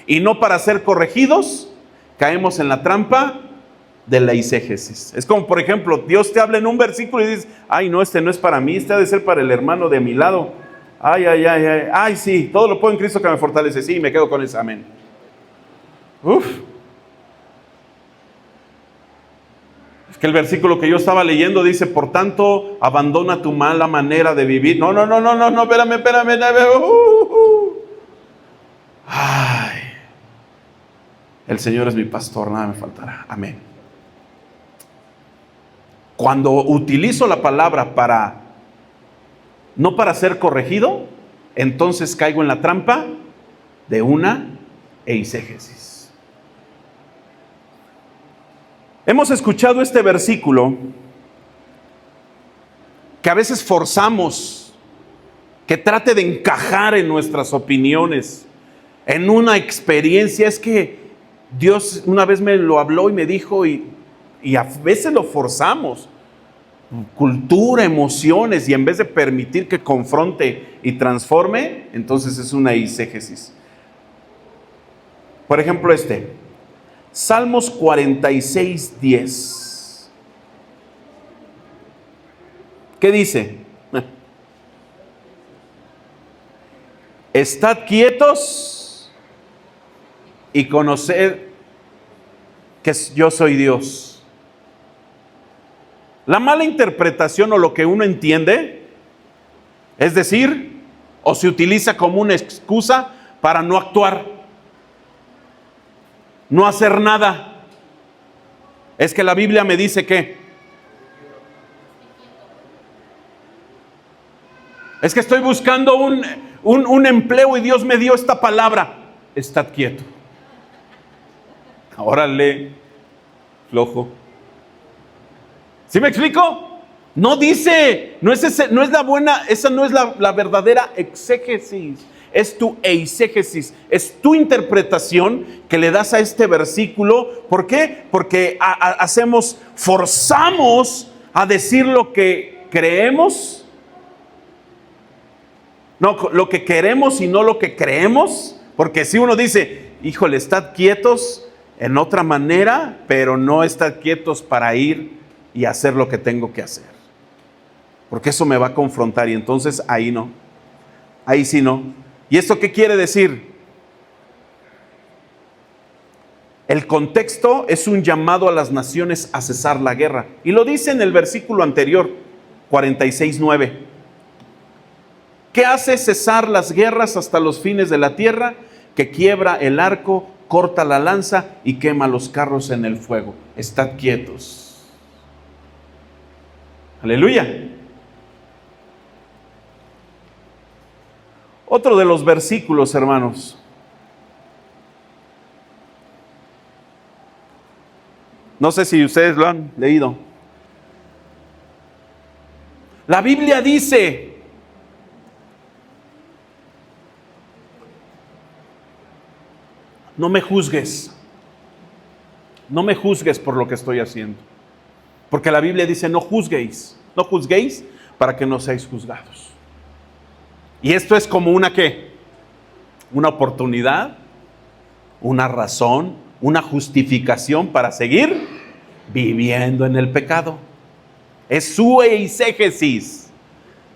y no para ser corregidos, caemos en la trampa de la eisegesis. Es como, por ejemplo, Dios te habla en un versículo y dices, ay, no, este no es para mí, este ha de ser para el hermano de mi lado. Ay, sí, todo lo puedo en Cristo que me fortalece. Sí, me quedo con ese amén. Uf. Es que el versículo que yo estaba leyendo dice, por tanto, abandona tu mala manera de vivir. No, espérame. Ay, el Señor es mi pastor, nada me faltará. Amén. Cuando utilizo la palabra no para ser corregido, entonces caigo en la trampa de una eisegesis. Hemos escuchado este versículo que a veces forzamos que trate de encajar en nuestras opiniones, en una experiencia. Es que Dios una vez me lo habló y me dijo, y a veces lo forzamos. Cultura, emociones, y en vez de permitir que confronte y transforme, entonces es una eisegesis. Por ejemplo, Salmos 46:10. ¿Qué dice? Estad quietos y conoced que yo soy Dios. La mala interpretación o lo que uno entiende, es decir, o se utiliza como una excusa para no actuar, no hacer nada. Es que la Biblia me dice que es que estoy buscando un empleo y Dios me dio esta palabra. Estad quieto. Órale, flojo. ¿Sí me explico? No dice, no es la buena, esa no es la verdadera exégesis, es tu eisegesis, es tu interpretación que le das a este versículo. ¿Por qué? Porque forzamos a decir lo que creemos, no, lo que queremos y no lo que creemos. Porque si uno dice, híjole, estad quietos en otra manera, pero no estad quietos para ir y hacer lo que tengo que hacer, porque eso me va a confrontar, y entonces ahí no, ahí sí no. ¿Y esto qué quiere decir? El contexto es un llamado a las naciones a cesar la guerra, y lo dice en el versículo anterior, 46:9. ¿Qué hace cesar las guerras hasta los fines de la tierra? Que quiebra el arco, corta la lanza y quema los carros en el fuego. Estad quietos. Aleluya. Otro de los versículos, hermanos. No sé si ustedes lo han leído. La Biblia dice, no me juzgues. No me juzgues por lo que estoy haciendo. Porque la Biblia dice, no juzguéis para que no seáis juzgados. Y esto es como una ¿qué? Una oportunidad, una razón, una justificación para seguir viviendo en el pecado. Es su eisegesis.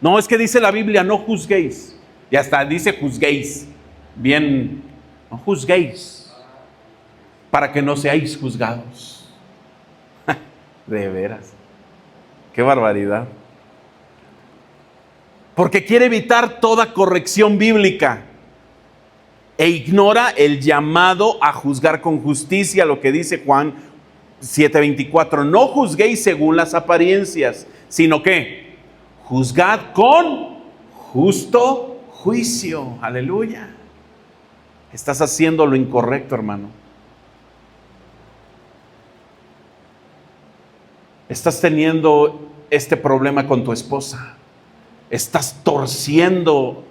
No, es que dice la Biblia, no juzguéis. Y hasta dice juzguéis. Bien, no juzguéis para que no seáis juzgados. De veras. Qué barbaridad. Porque quiere evitar toda corrección bíblica e ignora el llamado a juzgar con justicia, lo que dice Juan 7:24. No juzguéis según las apariencias, sino que juzgad con justo juicio. Aleluya. Estás haciendo lo incorrecto, hermano. Estás teniendo este problema con tu esposa. Estás torciendo.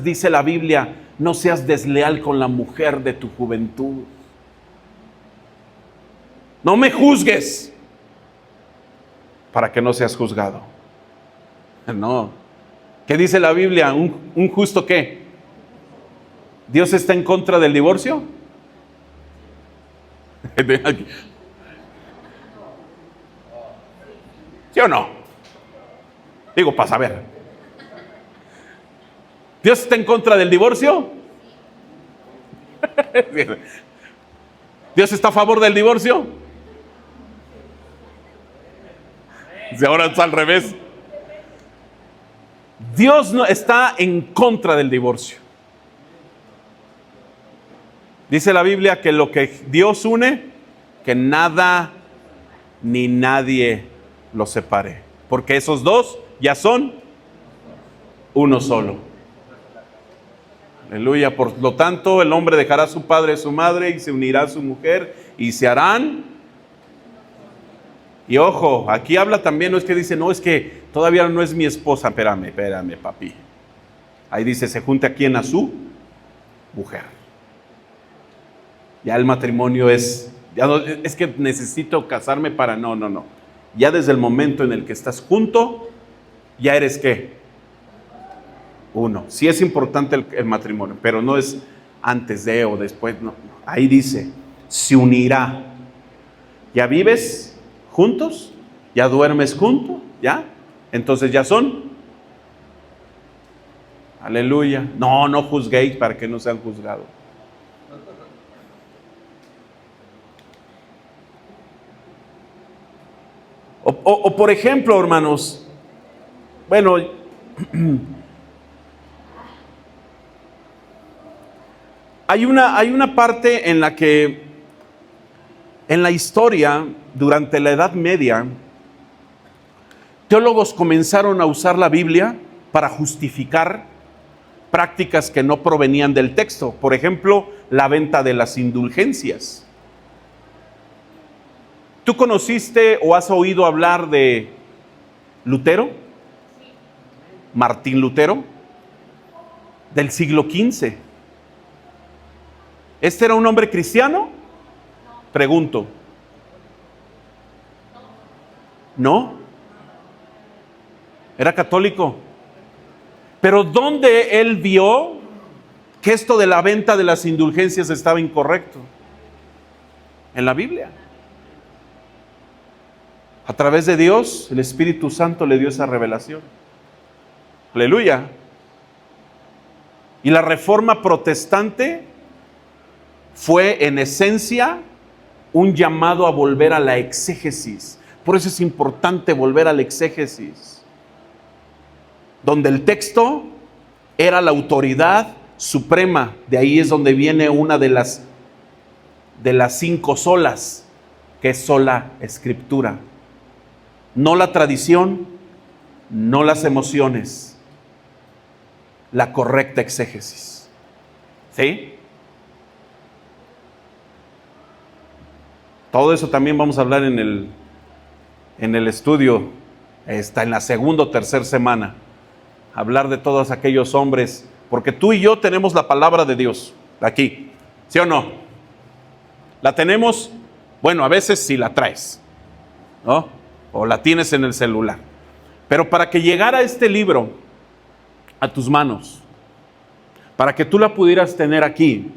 Dice la Biblia, no seas desleal con la mujer de tu juventud. No me juzgues para que no seas juzgado. No. ¿Qué dice la Biblia? ¿Un justo qué? ¿Dios está en contra del divorcio? ¿Sí o no? Digo, para saber. ¿Dios está en contra del divorcio? ¿Dios está a favor del divorcio? Si ahora es al revés. Dios no está en contra del divorcio. Dice la Biblia que lo que Dios une, que nada ni nadie lo separe. Porque esos dos ya son uno solo. Aleluya. Por lo tanto, el hombre dejará a su padre y su madre y se unirá a su mujer y se harán. Y ojo, aquí habla también, no es que dice, no, es que todavía no es mi esposa. Espérame, papi. Ahí dice, se junta a quién, a su mujer. Ya el matrimonio es que necesito casarme para, no. Ya desde el momento en el que estás junto, ya eres ¿qué? Uno. Sí es importante el matrimonio, pero no es antes de o después, no. Ahí dice, se unirá. ¿Ya vives juntos? ¿Ya duermes juntos? ¿Ya? Entonces ya son. Aleluya. No juzguéis para que no sean juzgados. O por ejemplo, hermanos, bueno, hay una parte en la que en la historia, durante la Edad Media, teólogos comenzaron a usar la Biblia para justificar prácticas que no provenían del texto. Por ejemplo, la venta de las indulgencias. ¿Tú conociste o has oído hablar de Lutero? Martín Lutero, del siglo XV. ¿Este era un hombre cristiano? Pregunto. ¿No? Era católico. Pero ¿dónde él vio que esto de la venta de las indulgencias estaba incorrecto? En la Biblia. A través de Dios, el Espíritu Santo le dio esa revelación. Aleluya. Y la reforma protestante fue en esencia un llamado a volver a la exégesis. Por eso es importante volver a la exégesis, donde el texto era la autoridad suprema. De ahí es donde viene una de las 5 solas, que es sola escritura. No la tradición, no las emociones, la correcta exégesis. ¿Sí? Todo eso también vamos a hablar en el estudio, está en la segunda o tercera semana. Hablar de todos aquellos hombres, porque tú y yo tenemos la palabra de Dios aquí. ¿Sí o no? La tenemos, bueno, a veces si la traes, ¿no? O la tienes en el celular. Pero para que llegara este libro a tus manos, para que tú la pudieras tener aquí,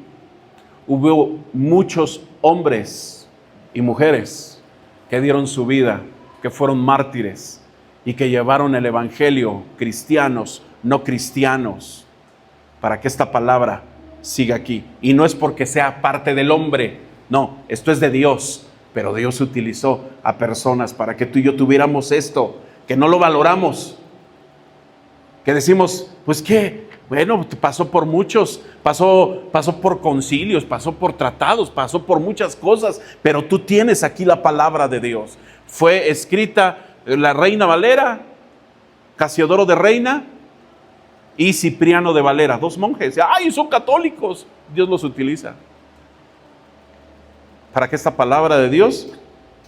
hubo muchos hombres y mujeres que dieron su vida, que fueron mártires y que llevaron el evangelio, cristianos, no cristianos, para que esta palabra siga aquí. Y no es porque sea parte del hombre, no, esto es de Dios, pero Dios utilizó a personas para que tú y yo tuviéramos esto, que no lo valoramos, que decimos, pues qué, bueno, pasó por muchos, pasó por concilios, pasó por tratados, pasó por muchas cosas, pero tú tienes aquí la palabra de Dios. Fue escrita la Reina Valera, Casiodoro de Reina y Cipriano de Valera, 2 monjes. ¡Ay, son católicos! Dios los utiliza para que esta palabra de Dios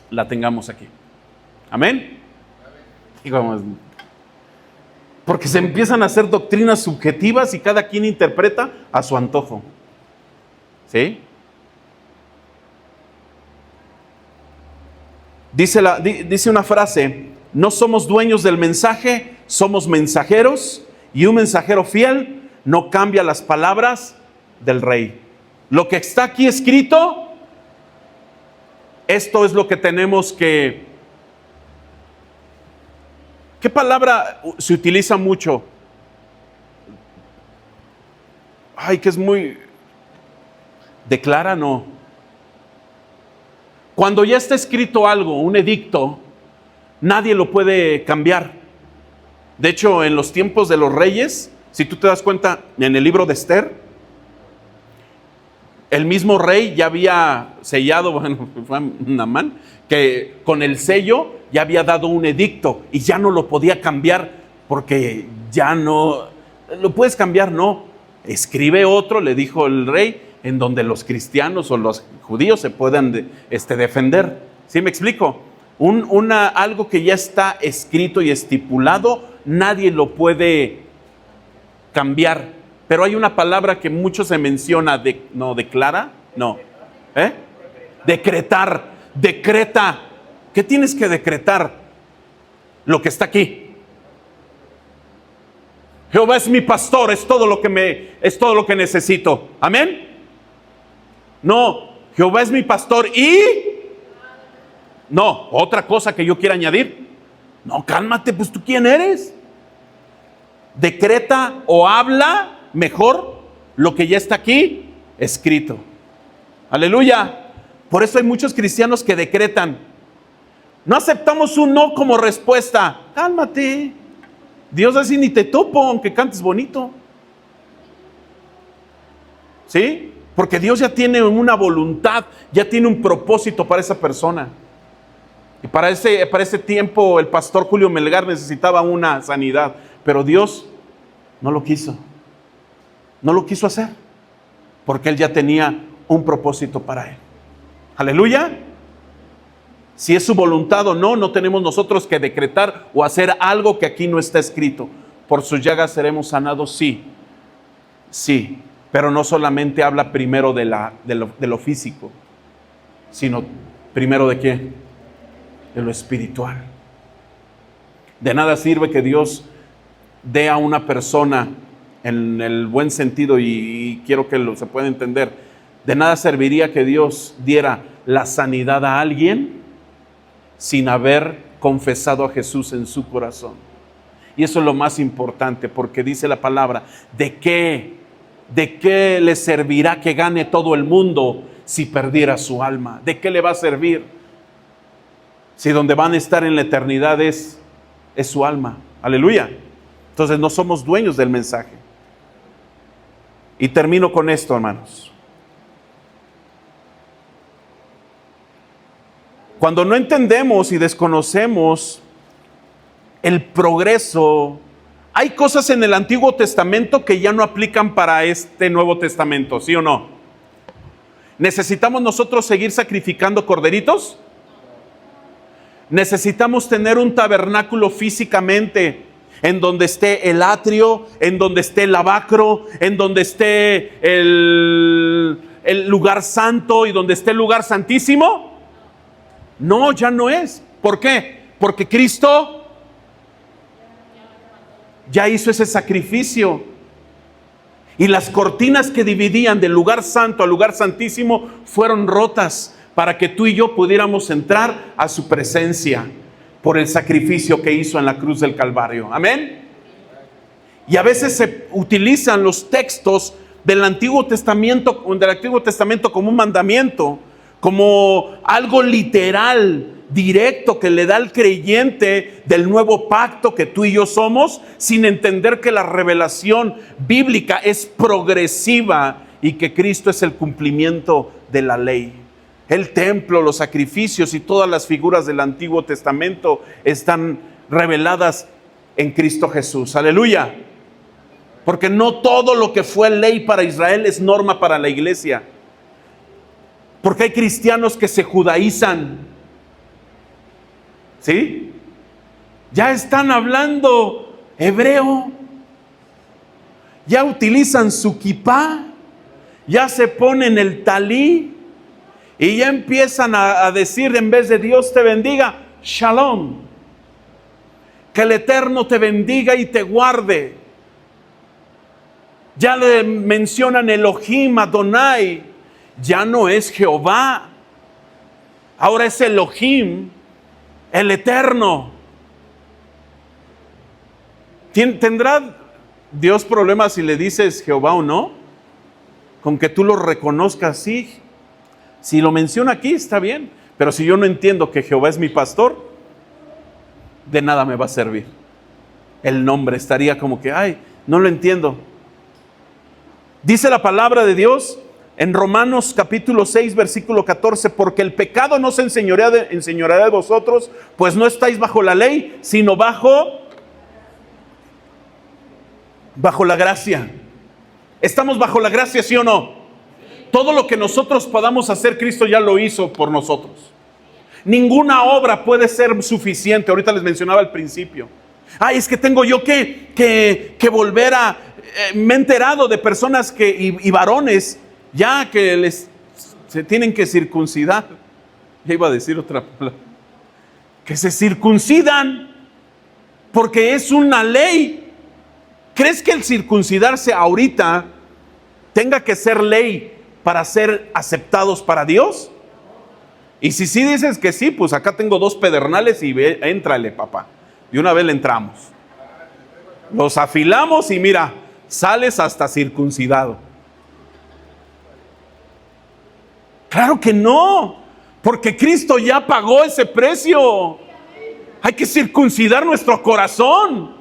la tengamos aquí. Amén. Porque se empiezan a hacer doctrinas subjetivas y cada quien interpreta a su antojo. ¿Sí? Dice una frase: no somos dueños del mensaje, somos mensajeros, y un mensajero fiel no cambia las palabras del rey. Lo que está aquí escrito, esto es lo que tenemos que... ¿Qué palabra se utiliza mucho? Ay, que es muy... Declara, no. Cuando ya está escrito algo, un edicto, nadie lo puede cambiar. De hecho, en los tiempos de los reyes, si tú te das cuenta, en el libro de Esther, el mismo rey ya había sellado, bueno, fue Namán, que con el sello ya había dado un edicto y ya no lo podía cambiar, porque ya no, lo puedes cambiar, no. Escribe otro, le dijo el rey, en donde los cristianos o los judíos se puedan defender. ¿Sí me explico? Algo que ya está escrito y estipulado, nadie lo puede cambiar. Pero hay una palabra que mucho se menciona, declara, no. Decretar, decreta. ¿Qué tienes que decretar? Lo que está aquí. Jehová es mi pastor, es todo lo que necesito. Amén. No, Jehová es mi pastor y no, otra cosa que yo quiera añadir. No, cálmate, pues tú quién eres. Decreta o habla mejor lo que ya está aquí escrito. Aleluya. Por eso hay muchos cristianos que decretan: no aceptamos un no como respuesta. Cálmate. Dios así ni te topo, aunque cantes bonito. ¿Sí? Porque Dios ya tiene una voluntad, ya tiene un propósito para esa persona. Y para ese tiempo el pastor Julio Melgar necesitaba una sanidad, pero Dios no lo quiso. No lo quiso hacer, porque Él ya tenía un propósito para él. Aleluya. Si es su voluntad o no, no tenemos nosotros que decretar o hacer algo que aquí no está escrito. Por sus llagas seremos sanados, sí. Sí, pero no solamente habla primero de lo físico, sino primero ¿de qué? De lo espiritual. De nada sirve que Dios dé a una persona, en el buen sentido, y quiero que se pueda entender, de nada serviría que Dios diera la sanidad a alguien sin haber confesado a Jesús en su corazón. Y eso es lo más importante, porque dice la palabra: ¿de qué le servirá que gane todo el mundo si perdiera su alma? ¿De qué le va a servir si donde van a estar en la eternidad es su alma? Aleluya. Entonces no somos dueños del mensaje. Y termino con esto, hermanos. Cuando no entendemos y desconocemos el progreso, hay cosas en el Antiguo Testamento que ya no aplican para este Nuevo Testamento, ¿sí o no? ¿Necesitamos nosotros seguir sacrificando corderitos? ¿Necesitamos tener un tabernáculo físicamente en donde esté el atrio, en donde esté el lavacro, en donde esté el lugar santo y donde esté el lugar santísimo? No, ya no es. ¿Por qué? Porque Cristo ya hizo ese sacrificio. Y las cortinas que dividían del lugar santo al lugar santísimo fueron rotas para que tú y yo pudiéramos entrar a su presencia por el sacrificio que hizo en la cruz del Calvario. Amén. Y a veces se utilizan los textos del Antiguo Testamento como un mandamiento, como algo literal, directo, que le da al creyente del nuevo pacto que tú y yo somos, sin entender que la revelación bíblica es progresiva y que Cristo es el cumplimiento de la ley. El templo, los sacrificios y todas las figuras del Antiguo Testamento están reveladas en Cristo Jesús. Aleluya. Porque no todo lo que fue ley para Israel es norma para la iglesia. Porque hay cristianos que se judaizan. ¿Sí? Ya están hablando hebreo. Ya utilizan su kipá. Ya se ponen el talí. Y ya empiezan a decir, en vez de Dios te bendiga, shalom. Que el Eterno te bendiga y te guarde. Ya le mencionan Elohim, Adonai. Ya no es Jehová. Ahora es Elohim, el Eterno. ¿Tendrá Dios problemas si le dices Jehová o no? Con que tú lo reconozcas, sí. Si lo menciona aquí, está bien. Pero si yo no entiendo que Jehová es mi pastor, de nada me va a servir. El nombre estaría como que, ay, no lo entiendo. Dice la palabra de Dios en Romanos capítulo 6, versículo 14, porque el pecado no se enseñorea de vosotros, pues no estáis bajo la ley, sino bajo la gracia. ¿Estamos bajo la gracia, sí o no? Todo lo que nosotros podamos hacer, Cristo ya lo hizo por nosotros. Ninguna obra puede ser suficiente. Ahorita les mencionaba al principio. Ay, es que tengo yo que volver a... me he enterado de personas y varones ya que se tienen que circuncidar. Ya iba a decir otra palabra. Que se circuncidan porque es una ley. ¿Crees que el circuncidarse ahorita tenga que ser ley para ser aceptados para Dios? Y si sí dices que sí, pues acá tengo 2 pedernales y éntrale, papá. De una vez le entramos. Los afilamos y mira, sales hasta circuncidado. Claro que no, porque Cristo ya pagó ese precio. Hay que circuncidar nuestro corazón.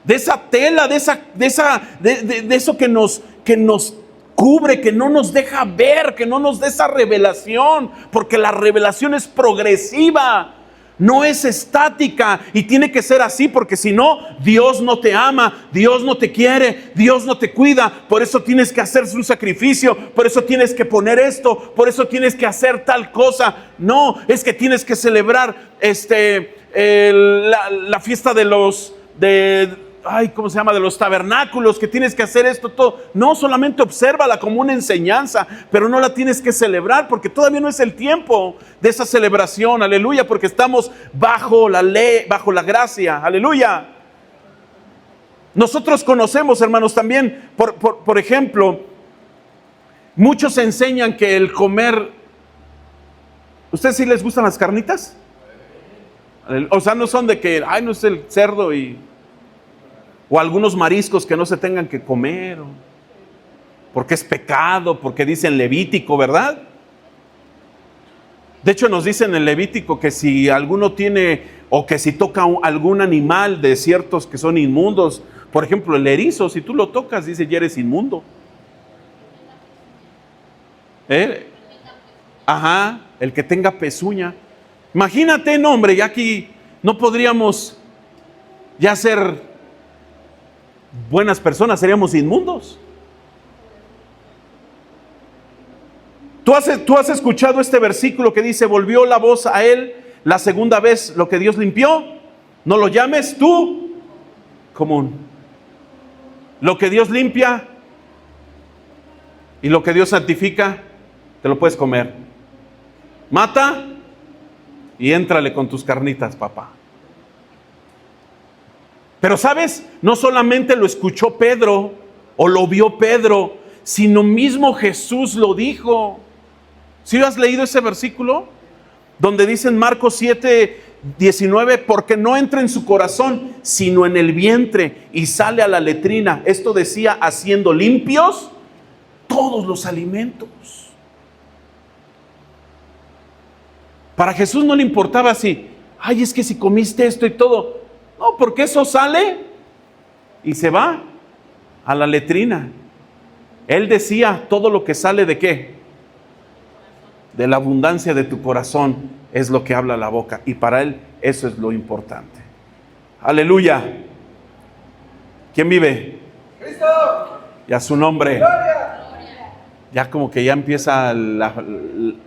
De esa tela, de eso que nos cubre, que no nos deja ver, que no nos da esa revelación, porque la revelación es progresiva, no es estática, y tiene que ser así, porque si no, Dios no te ama, Dios no te quiere, Dios no te cuida. Por eso tienes que hacerse un sacrificio, por eso tienes que poner esto, por eso tienes que hacer tal cosa. No, es que tienes que celebrar la fiesta de los de los tabernáculos, que tienes que hacer esto, todo. No, solamente obsérvala como una enseñanza, pero no la tienes que celebrar, porque todavía no es el tiempo de esa celebración, aleluya, porque estamos bajo la ley, bajo la gracia, aleluya. Nosotros conocemos, hermanos, también, por ejemplo, muchos enseñan que el comer, ¿ustedes sí les gustan las carnitas? O sea, no son de que, ay, no es el cerdo o algunos mariscos que no se tengan que comer, porque es pecado, porque dice en Levítico, ¿verdad? De hecho nos dicen en Levítico que si alguno tiene, o que si toca algún animal de ciertos que son inmundos, por ejemplo el erizo, si tú lo tocas, dice, ya eres inmundo. Ajá, el que tenga pezuña. Imagínate, no, hombre, ya aquí no podríamos ya ser buenas personas, seríamos inmundos. Tú has escuchado este versículo que dice, volvió la voz a él la segunda vez, lo que Dios limpió, no lo llames tú común. Lo que Dios limpia, Y lo que Dios santifica, te lo puedes comer. Mata y éntrale con tus carnitas, papá. Pero ¿sabes? No solamente lo escuchó Pedro o lo vio Pedro, sino mismo Jesús lo dijo. ¿Sí has leído ese versículo? Donde dice en Marcos 7:19, porque no entra en su corazón, sino en el vientre y sale a la letrina. Esto decía, haciendo limpios todos los alimentos. Para Jesús no le importaba si, ay, es que si comiste esto y todo. No, porque eso sale y se va a la letrina. Él decía, todo lo que sale ¿de qué? De la abundancia de tu corazón es lo que habla la boca. Y para Él eso es lo importante. Aleluya. ¿Quién vive? Cristo. Y a su nombre. Gloria. Ya como que ya empieza el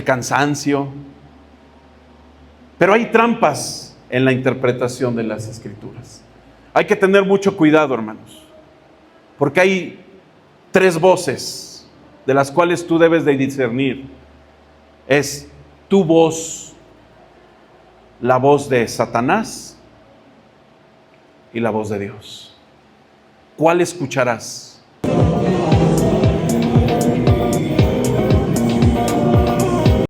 cansancio. Pero hay trampas en la interpretación de las Escrituras. Hay que tener mucho cuidado, hermanos, porque hay 3 voces de las cuales tú debes de discernir. Es tu voz, la voz de Satanás y la voz de Dios. ¿Cuál escucharás?